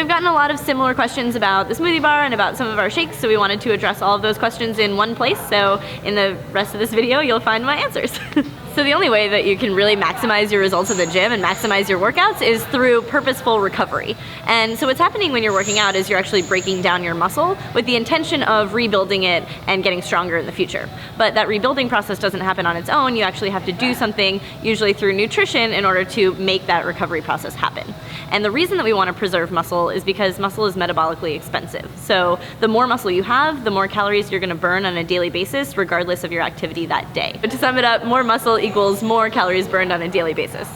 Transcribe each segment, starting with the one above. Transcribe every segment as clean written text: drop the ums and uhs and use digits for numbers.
we've gotten a lot of similar questions about the smoothie bar and about some of our shakes, so we wanted to address all of those questions in one place, so in the rest of this video you'll find my answers. So the only way that you can really maximize your results in the gym and maximize your workouts is through purposeful recovery. And so what's happening when you're working out is you're actually breaking down your muscle with the intention of rebuilding it and getting stronger in the future. But that rebuilding process doesn't happen on its own. You actually have to do something, usually through nutrition, in order to make that recovery process happen. And the reason that we want to preserve muscle is because muscle is metabolically expensive. So the more muscle you have, the more calories you're going to burn on a daily basis, regardless of your activity that day. But to sum it up, more muscle equals more calories burned on a daily basis.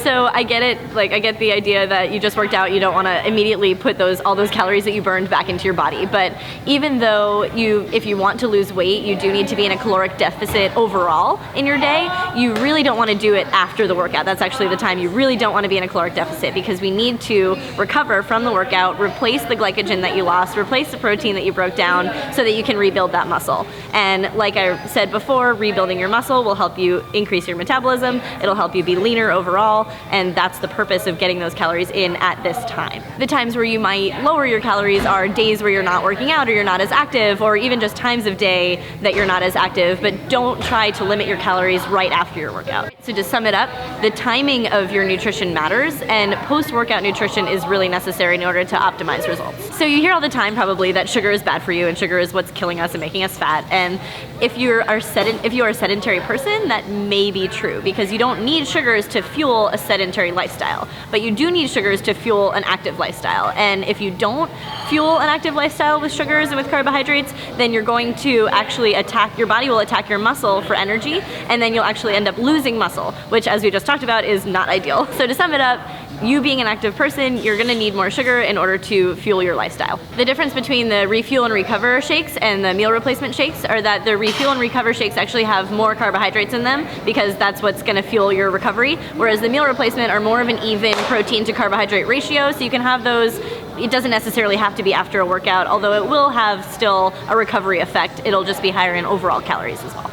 So I get it, like I get the idea that you just worked out, you don't want to immediately put all those calories that you burned back into your body. But even though if you want to lose weight, you do need to be in a caloric deficit overall in your day, you really don't want to do it after the workout. That's actually the time you really don't want to be in a caloric deficit, because we need to recover from the workout, replace the glycogen that you lost, replace the protein that you broke down, so that you can rebuild that muscle. And like I said before, rebuilding your muscle will help you increase your metabolism, it'll help you be leaner overall, and that's the purpose of getting those calories in at this time. The times where you might lower your calories are days where you're not working out or you're not as active, or even just times of day that you're not as active, but don't try to limit your calories right after your workout. So to sum it up, the timing of your nutrition matters, and post-workout nutrition is really necessary in order to optimize results. So you hear all the time probably that sugar is bad for you and sugar is what's killing us and making us fat, and if you are a sedentary person, that may be true, because you don't need sugars to fuel a sedentary lifestyle, but you do need sugars to fuel an active lifestyle. And if you don't fuel an active lifestyle with sugars and with carbohydrates, then you're going to actually your body will attack your muscle for energy, and then you'll actually end up losing muscle, which, as we just talked about, is not ideal. So to sum it up, you being an active person, you're gonna need more sugar in order to fuel your lifestyle. The difference between the Refuel and Recover shakes and the meal replacement shakes are that the Refuel and Recover shakes actually have more carbohydrates in them, because that's what's gonna fuel your recovery, whereas the meal replacement are more of an even protein to carbohydrate ratio, so you can have those. It doesn't necessarily have to be after a workout, although it will have still a recovery effect. It'll just be higher in overall calories as well.